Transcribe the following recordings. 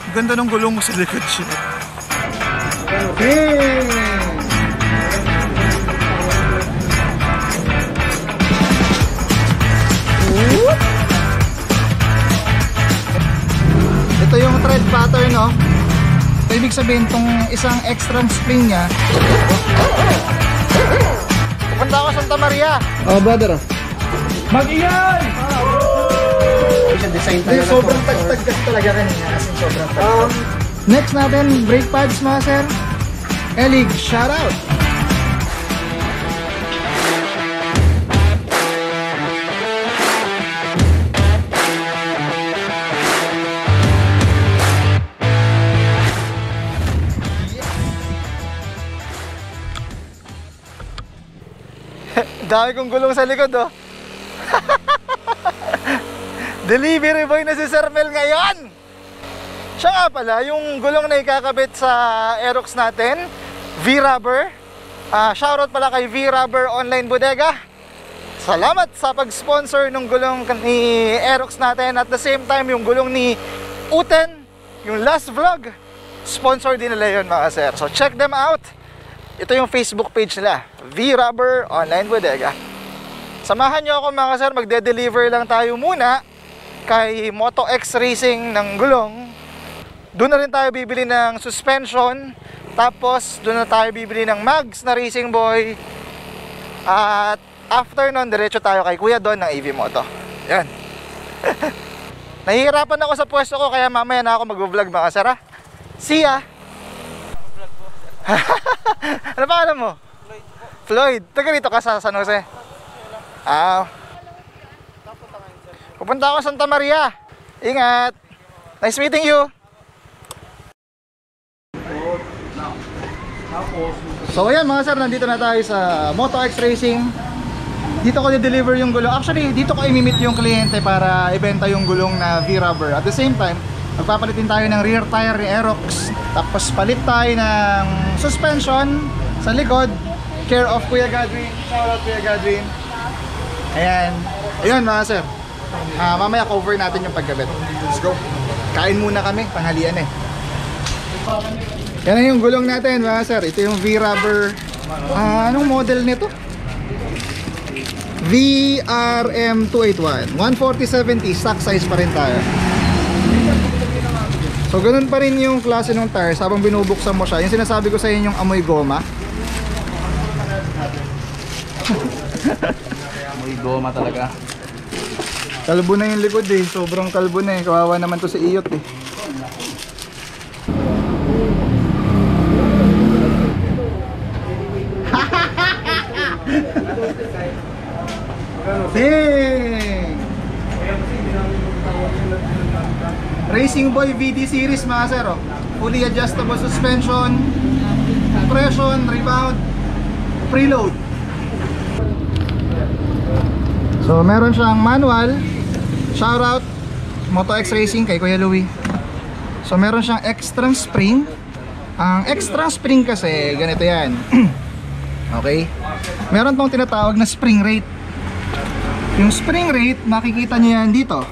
Ganda ng gulong mo sa likod siya. Okay. Ito yung thread pattern, no? Ito ibig sabihin itong isang extra spring nya. Pupunta ako Santa Maria. Oh, brother. Mag-iyan! Design tayo. Sobrang tagtag kasi talaga kanina. Kasi sobrang tagtag. Next natin, brake pads mga sir. Elig, shout out! Dami kong gulong sa likod, oh. Delivery boy na si Sir Mel ngayon. Siya nga pala, yung gulong na ikakabit sa Aerox natin, V-Rubber. Shoutout pala kay V-Rubber Online Bodega. Salamat sa pag-sponsor ng gulong ni Aerox natin. At the same time, yung gulong ni Uten, yung last vlog, sponsor din nila yun mga sir. So check them out. Ito yung Facebook page nila, V-Rubber Online Bodega. Samahan nyo ako mga sir, magde-deliver lang tayo muna kay Moto X Racing ng gulong. Doon na rin tayo bibili ng suspension. Tapos doon na tayo bibili ng mags na Racing Boy. At after nun, diretso tayo kay Kuya Don ng AV Moto. Yan. Nahihirapan ako sa pwesto ko, kaya mamaya na ako mag-vlog mga sir, ha? See ya! Ano pa alam mo? Floyd. Taga rito ka sa San Jose? Pupunta ako sa Santa Maria. Ingat. Nice meeting you. So ayan mga sir, nandito na tayo sa Moto X Racing. Dito ko i-deliver yung gulong. Actually, dito ko i-meet yung kliyente para ibenta yung gulong na V-Rubber. At the same time, magpapalitin tayo ng rear tire ni Aerox. Tapos palit tayo ng suspension sa likod. Care of Kuya Godwin. Shout out Kuya Godwin. Ayan. Ayun mga sir. Mamaya cover natin yung pagkabit. Let's go. Kain muna kami. Panghalian eh. Yan na yung gulong natin mga sir. Ito yung V-Rubber. Anong model nito? VRM281 140/70. Stock size pa rin tayo. So ganun pa rin yung klase ng tires habang binubuksan mo siya. Yung sinasabi ko sa inyo, yung amoy goma. Amoy goma talaga. Kalbo na yung likod eh. Sobrang kalbo na eh. Kawawa naman to si Iyot eh. Dang! Racing Boy VD series mga sir, oh. Fully adjustable suspension, compression, rebound, preload. So meron siyang manual. Shoutout Moto X Racing kay Kuya Louie. So meron siyang extra spring. Ang extra spring kasi ganito yan. Okay. Meron tong tinatawag na spring rate. Yung spring rate, makikita niyo yan dito.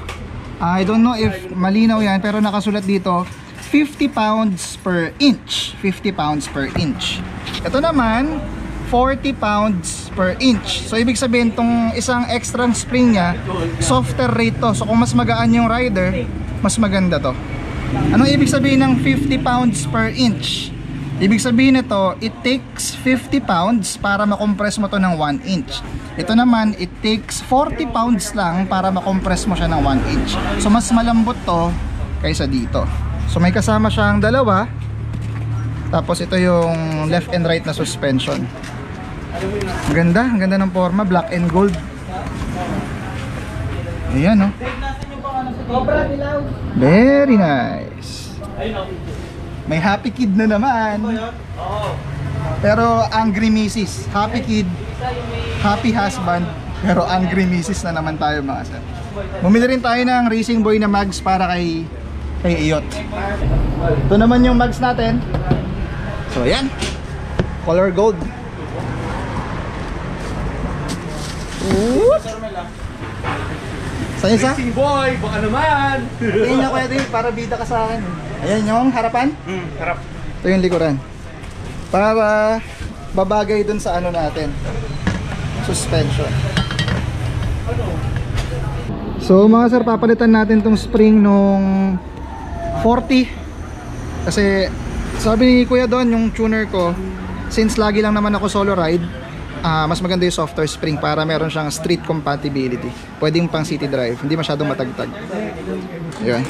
I don't know if malinaw yan, pero nakasulat dito 50 pounds per inch. 50 pounds per inch. Ito naman 40 pounds per inch. So ibig sabihin tong isang extra spring nya, softer rate to. So kung mas magaan yung rider, mas maganda to. Anong ibig sabihin ng 50 pounds per inch? Ibig sabihin nito, it takes 50 pounds para makompress mo to ng 1 inch. Ito naman, it takes 40 pounds lang para makompress mo siya ng 1 inch. So mas malambot to kaysa dito. So may kasama siyang dalawa. Tapos ito yung left and right na suspension. Ang ganda ng forma, black and gold. Ayan, no? Very nice. May happy kid na naman. Pero angry misis. Happy kid, happy husband, pero angry misis na naman tayo mga sir. Bumili rin tayo ng Racing Boy na mags para kay Iyot. Ito naman yung mags natin. So ayan, color gold. Sa isa? Racing boy, baka naman. Tingin niya Kuya Dave, para bida ka sa akin. Ayan yung harapan. Harap. Ito yung likuran. Para babagay dun sa ano natin, suspension. So mga sir, papalitan natin tong spring nung 40. Kasi sabi ni Kuya Don, yung tuner ko, since lagi lang naman ako solo ride, mas maganda yung softer spring para meron siyang street compatibility. Pwedeng pang city drive, hindi masyadong matagtag. Ayan.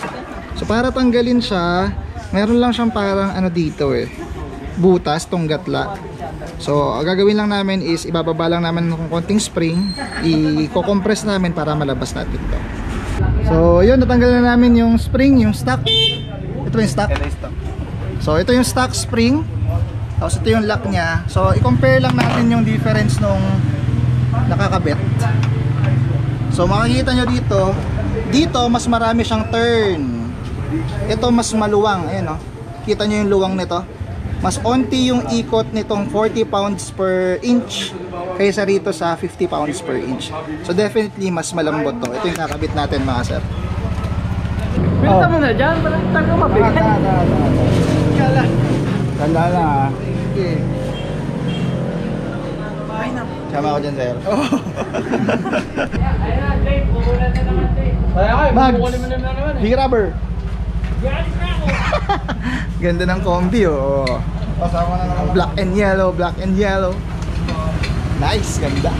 So para tanggalin siya, meron lang siyang parang ano dito butas, tong gatla. So ang gagawin lang namin is ibababa lang namin ng konting spring, i-compress namin para malabas natin to. So yun, natanggal na namin yung spring, yung stock. Ito yung stock. So ito yung stock spring. Tapos ito yung lock niya. So i-compare lang natin yung difference nung nakakabit. So makikita nyo dito mas marami siyang turn. Ito mas maluwang. Ayan, oh. Kita nyo yung luwang nito. Mas onti yung ikot nitong 40 pounds per inch kaysa rito sa 50 pounds per inch. So definitely mas malambot to. Ito yung nakabit natin mga sir. Pinata mo na dyan, parang tayo mabigat. Ganda na ha. Okay. Sama ako dyan sir. Mags, V-rubber. Ganda ng combi oh. Black and yellow, black and yellow. Nice, ganda.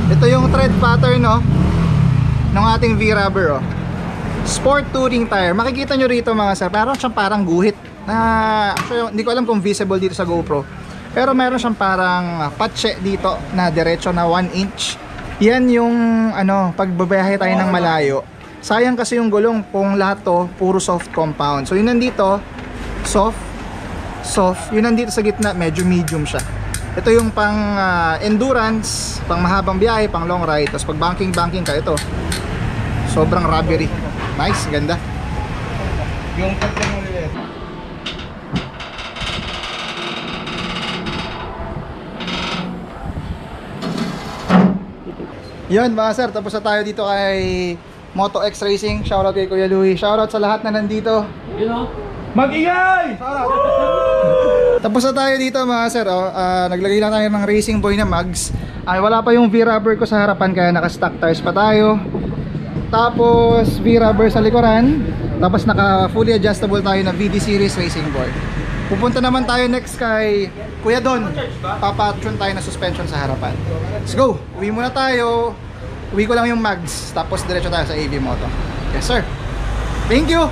Ito yung tread pattern no ng ating V-rubber oh. Sport touring tire. Makikita nyo rito mga sir, parang guhit na actually, hindi ko alam kung visible dito sa GoPro. Pero meron siyang parang patche dito na diretso na 1 inch. Yan yung ano, pagbabiyahe tayo ng malayo. Sayang kasi yung gulong kung lahat to puro soft compound. So yun nandito, soft. Yun nandito sa gitna, medyo medium siya. Ito yung pang endurance, pang mahabang biyahe, pang long ride. Tapos pag banking ka, ito sobrang rubbery. Nice, ganda. Yung tatlo mo ulit. Yun mga sir, tapos na tayo dito kay Moto X Racing. Shoutout kay Kuya Louie. Shoutout sa lahat na nandito. Mag-ingay! Tapos na tayo dito mga sir naglagay lang tayo ng Racing Boy na mags. Wala pa yung V-rubber ko sa harapan kaya naka-stock tires pa tayo. Tapos V-rubber sa likuran. Tapos naka fully adjustable tayo na VD Series Racing Board. Pupunta naman tayo next kay Kuya Don. Papatune tayo na suspension sa harapan. Let's go! Uwi muna tayo. Uwi ko lang yung mags. Tapos diretso tayo sa AV Moto. Yes sir. Thank you!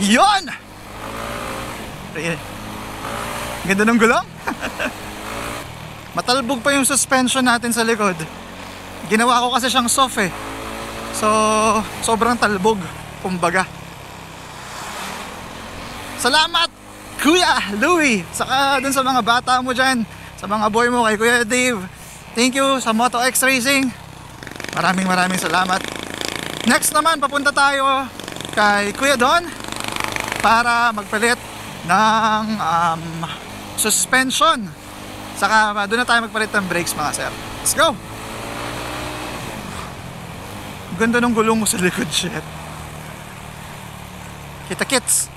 Yon! Ganda ng gulong. Matalbog pa yung suspension natin sa likod. Ginawa ko kasi siyang soft So, sobrang talbog. Kumbaga. Salamat Kuya Louie. Saka dun sa mga bata mo dyan, sa mga boy mo, kay Kuya Dave. Thank you sa Moto X Racing. Maraming salamat. Next naman, papunta tayo kay Kuya Don para magpalit ng suspension. Saka doon na tayo magpalit ng brakes mga sir. Let's go! Ganda ng gulong mo sa likod, shit. Kita kits.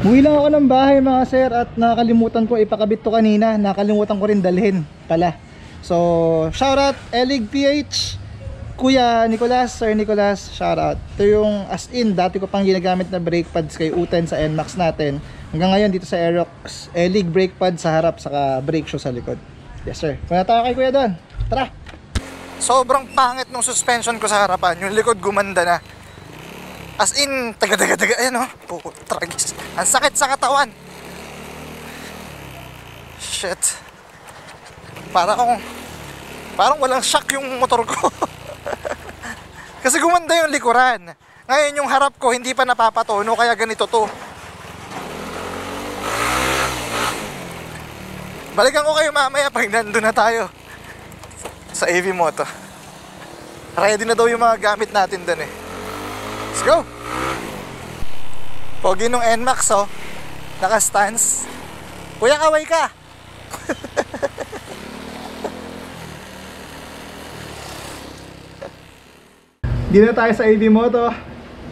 Uwi lang ako ng bahay mga sir at nakakalimutan ko ipakabit to kanina. Nakalimutan ko rin dalhin pala. So, shoutout Elig PH, Kuya Nicolas, Sir Nicolas, shoutout. Ito yung as in, dati ko pang ginagamit na brake pads kay U10 sa NMAX natin. Hanggang ngayon dito sa Aerox, Elig brake pad sa harap, saka brake shoe sa likod. Yes sir. Punta tayo kay Kuya doon. Tara! Sobrang pangit ng suspension ko sa harapan. Yung likod gumanda na. As in, taga. Ayan o. Oh, tragis. Ang sakit sa katawan. Shit. Parang walang shock yung motor ko. Kasi gumanda yung likuran. Ngayon yung harap ko hindi pa napapatono, kaya ganito to. Balikan ko kayo mamaya pag nandun na tayo sa AV Moto. Ready na daw yung mga gamit natin dun Let's go! Pogi nung NMAX Naka-stance. Kuya, kaway ka! Gina tayo sa AV Moto.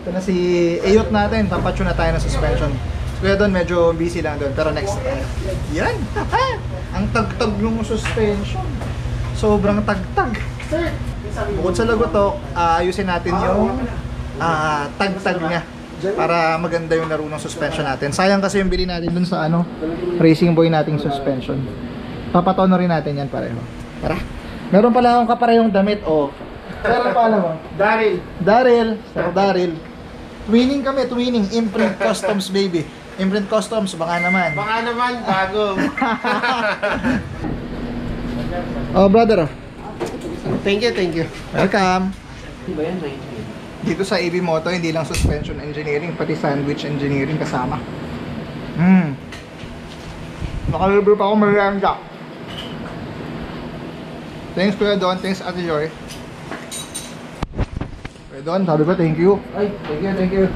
Ito na si Ayot natin. Papatune na tayo ng suspension. Kaya doon medyo busy lang doon. Pero next time. Yan! Ang tagtag ng suspension. Sobrang tagtag. Bukod sa lagotok, ayusin natin yung tagtag niya. Para maganda yung laro ng suspension natin. Sayang kasi yung bili natin dun sa Racing Boy nating suspension. Papatono rin natin yan pareho. Tara. Meron pala akong kaparehong damit. Meron pa alam mo? Daryl. Sir Daryl. Twinning kami, twinning. Imprint Customs, baby. Imprint Customs, baka naman. Bago. Brother. Thank you. Welcome. Di ba yan? Dito sa AV Moto, hindi lang suspension engineering, pati sandwich engineering kasama. Nakalibre pa ako merienda. Thanks Kuya Don, thanks Ate Joy. Kuya Don, sabi ko thank you. Ay, thank you.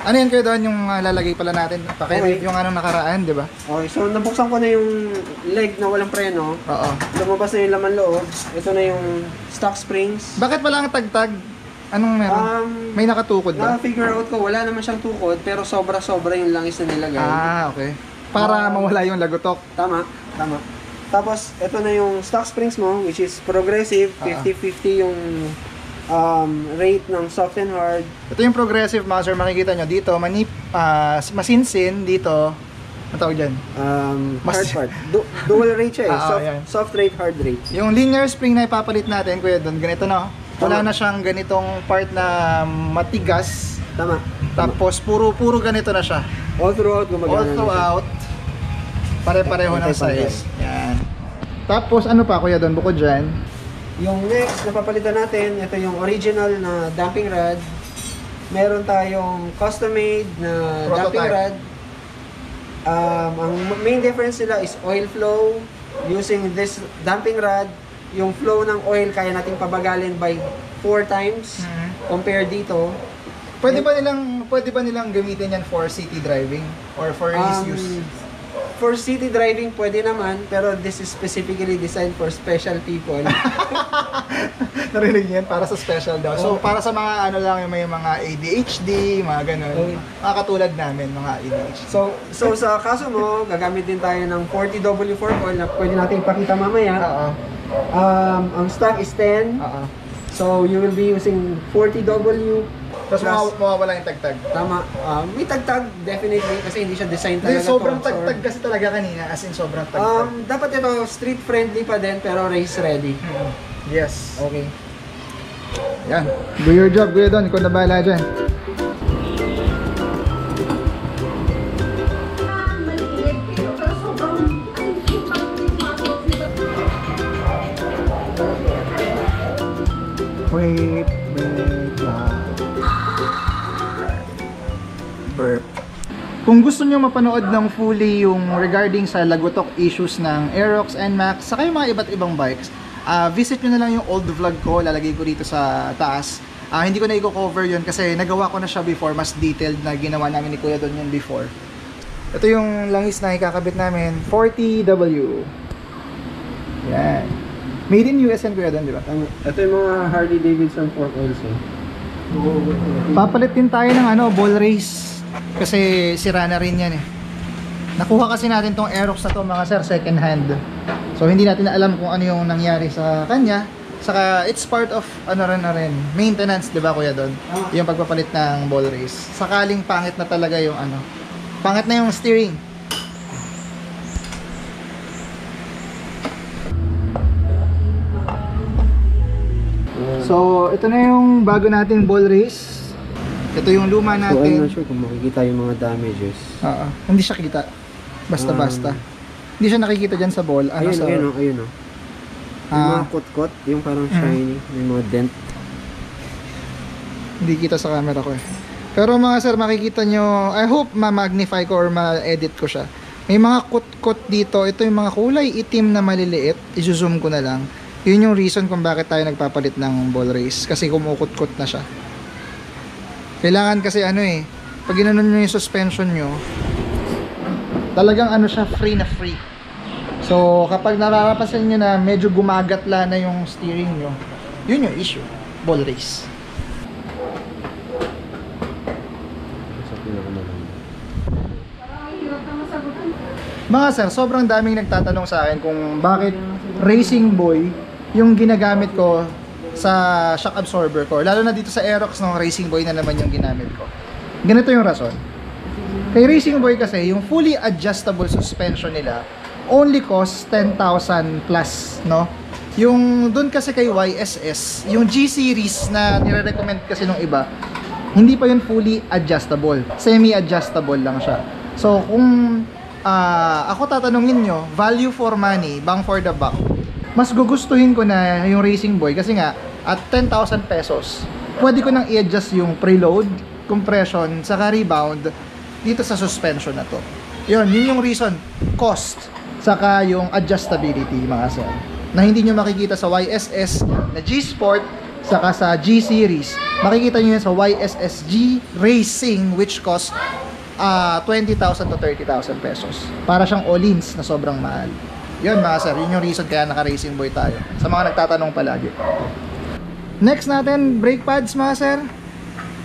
Ano yan Kuya Don, yung lalagay pala natin? Okay. Yung nakaraan, di ba? Okay, so nabuksan ko na yung leg na walang preno. Oo. Lumabas na yung laman loob. Ito na yung stock springs. Bakit wala ang tagtag? Anong meron? May nakatukod ba? Na-figure out ko, wala naman siyang tukod, pero sobra-sobra yung langis na nilagay. Okay. Para mawala yung lagotok. Tama. Tapos, ito na yung stock springs mo, which is progressive, 50-50 yung rate ng soft and hard. Ito yung progressive mga sir, makikita nyo dito, masinsin dito. Ano tawag dyan? Hard part. Dual rate siya soft rate, hard rate. Yung linear spring na ipapalit natin, Kuya Don, ganito no? Wala na siyang ganitong part na matigas. Tama. Tapos puro ganito na siya. All throughout gumagana. All throughout. Pare-pareho ng size. Yan. Tapos ano pa Kuya Don, bukod dyan? Yung next na papalitan natin, ito yung original na damping rod. Meron tayong custom-made na Prototype. damping rod. Ang main difference nila is oil flow. Using this damping rod, yung flow ng oil kaya nating pabagalin by 4 times compare dito. Pwede ba nilang gamitin yan for city driving or for race use? For city driving, pwede naman, pero this is specifically designed for special people. Narinig niyo yan? Para sa special daw. So, para sa mga lang, yung may mga ADHD, mga ganun. Mga katulad namin, mga ADHD. So sa kaso mo, gagamit din tayo ng 40W4 coil na pwede natin ipakita mamaya. Ang stock is 10. So, you will be using 40W. Tapos mawawala yung tagtag. Tama. May tagtag, definitely, kasi hindi siya design talaga. Sobrang tagtag kasi talaga kanina, as in sobrang tagtag. Dapat ito street friendly pa din, pero race ready. Yes. Okay. Yan. Do your job, Kuya Don. Ikaw na bahala dyan. Wait lang. Burp. Kung gusto nyo mapanood ng fully yung regarding sa lagotok issues ng Aerox, NMAX, saka yung mga iba't ibang bikes, visit nyo na lang yung old vlog ko, lalagay ko dito sa taas. Hindi ko na i-cover yun kasi nagawa ko na siya before, mas detailed na ginawa namin ni Kuya Don yun before. Ito yung langis na ikakabit namin, 40W. Yan. Made in US yan Kuya Don, di ba? Ito yung mga Harley Davidson fork oils. Papalit din tayo ng ball race. Kasi sira na rin yan eh. Nakuha kasi natin tong Aerox na to mga sir, second hand. So hindi natin na alam kung ano yung nangyari sa kanya. Saka it's part of maintenance, di ba Kuya Don? Yung pagpapalit ng ball race. Sakaling pangit na talaga yung pangit na yung steering. So ito na yung bago nating ball race. Ito yung luma natin. So I'm not sure kung makikita yung mga damages. Hindi siya kita. Basta-basta. Hindi siya nakikita dyan sa ball. Ayun o. Yung mga kot-kot, yung parang shiny, yung mga dent. Hindi kita sa camera ko eh. Pero mga sir, makikita nyo, I hope ma-magnify ko or ma-edit ko siya. May mga kot-kot dito. Ito yung mga kulay itim na maliliit. I-zoom ko na lang. Yun yung reason kung bakit tayo nagpapalit ng ball race. Kasi kumukot-kot na siya. Kailangan kasi pag ginanon nyo yung suspension nyo, Talagang ano siya, free na free. So kapag narapasan nyo na medyo gumagatla na yung steering nyo, yun yung issue, ball race. Mga sir, sobrang daming nagtatanong sa akin kung bakit Racing Boy yung ginagamit ko sa shock absorber ko. Lalo na dito sa Aerox ng Racing Boy na naman yung ginamit ko. Ganito yung rason. Kay Racing Boy kasi, yung fully adjustable suspension nila only costs 10,000 plus, no? Yung dun kasi kay YSS, yung G series na nire-recommend kasi nung iba, hindi pa yun fully adjustable. Semi-adjustable lang siya. So, kung ako tatanungin nyo, value for money, bang for the buck, mas gugustuhin ko na yung Racing Boy kasi nga, at 10,000 pesos, pwede ko nang i-adjust yung preload, compression, saka rebound dito sa suspension na to. Yun yung reason, cost, saka yung adjustability, mga sir, na hindi nyo makikita sa YSS na G-Sport, saka sa G-Series. Makikita nyo yun sa YSS G Racing, which cost 20,000 to 30,000 pesos. Para siyang all-ins na sobrang mahal. Yun mga sir, yun yung reason kaya naka-Racing Boy tayo. Sa mga nagtatanong palagi. Next natin, brake pads mga sir.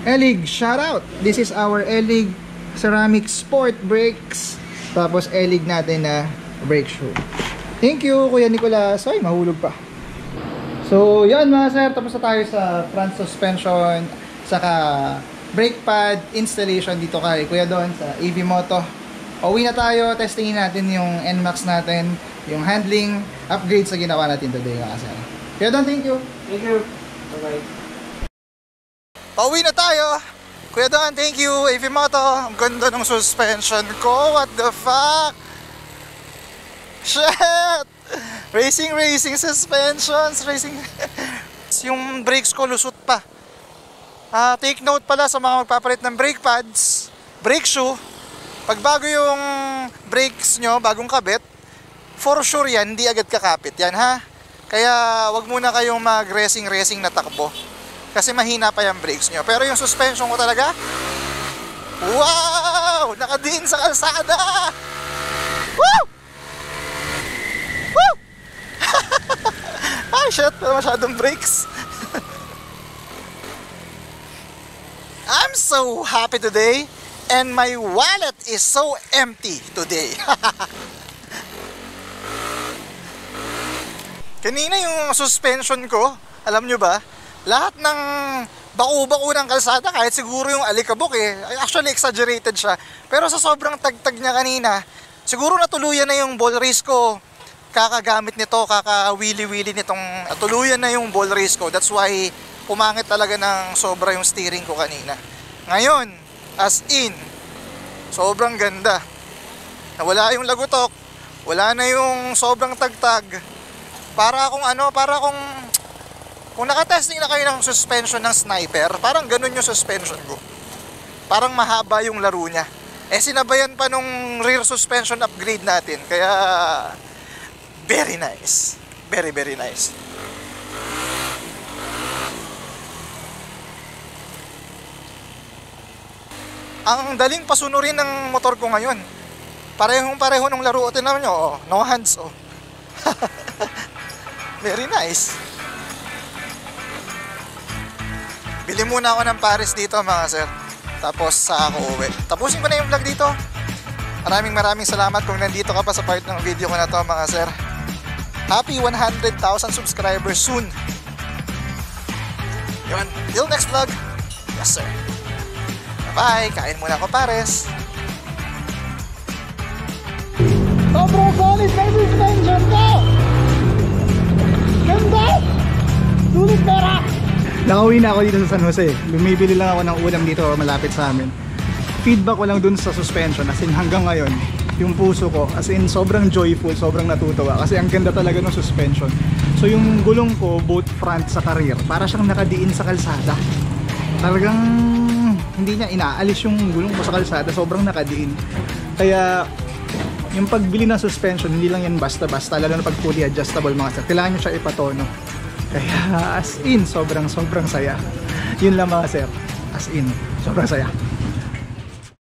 Elig, shout out! This is our Elig Ceramic Sport Brakes. Tapos Elig natin na brake shoe. Thank you Kuya Nicolas. Ay, mahulog pa. So yan mga sir, tapos na tayo sa front suspension, saka brake pad installation dito kay Kuya Don sa EV Moto. Uwi na tayo, testingin natin yung NMAX natin, yung handling upgrades na ginawa natin today mga sir. Kuya Don, thank you. Thank you. Bye-bye. Pauwi na tayo. Kuya Don, thank you. EV Moto, ang ganda ng suspension ko. What the fuck? Shit! Racing suspensions, racing. Yung brakes ko lusot pa. Take note pala sa mga magpapalit ng brake pads, brake shoe, pag bago yung brakes nyo, bagong kabit, for sure yan, hindi agad kakapit yan ha. Kaya wag muna kayong mag-racing na takbo. Kasi mahina pa yung brakes nyo. Pero yung suspension ko talaga, wow! Nakadiin sa kalsada! Woo! Woo! Ay shit, wala masyadong brakes. I'm so happy today and my wallet is so empty today. Kanina yung suspension ko, alam nyo ba, lahat ng baku-baku ng kalsada, kahit siguro yung alikabok actually exaggerated siya, pero sa sobrang tagtag niya kanina, siguro natuluyan na yung ball race ko, kakagamit nito, kakawili-wili nitong tuluyan na yung ball race ko. That's why pumangit talaga ng sobra yung steering ko kanina. Ngayon, as in, sobrang ganda. Nawala yung lagutok, wala na yung sobrang tagtag. Para kung kung nakatesting na kayo ng suspension ng Sniper, parang ganun yung suspension ko. Parang mahaba yung laro niya. Sinabayan pa nung rear suspension upgrade natin. Kaya, very nice. Very, very nice. Ang daling pasunurin ng motor ko ngayon. Parehong-pareho ng laro. Tingnan nyo, no hands, Very nice. Bili muna ako ng Paris dito mga sir. Tapos sa ako uwi. Tapusin ko na yung vlog dito. Maraming salamat kung nandito ka pa sa part ng video ko na to mga sir. Happy 100,000 subscribers soon. Yun, till next vlog. Yes sir. Bye, kain muna ako Pares. Sobrang solid na suspension ko! Ganda! Sulit pera! Nakauwi na ako dito sa San Jose. Lumibili lang ako ng ulam dito malapit sa amin. Feedback ko lang dun sa suspension, as in hanggang ngayon, yung puso ko, as in sobrang joyful, sobrang natutuwa kasi ang ganda talaga ng suspension. So yung gulong ko, both front sa rear, para siyang nakadiin sa kalsada. Talagang hindi niya inaalis yung gulong ko sa kalsada, sobrang nakadiin. Kaya yung pagbili ng suspension, hindi lang yan basta-basta, lalo na pag fully adjustable mga sir, kailangan nyo siya ipatono. Kaya as in, sobrang saya. Yun lang mga sir, as in, sobrang saya.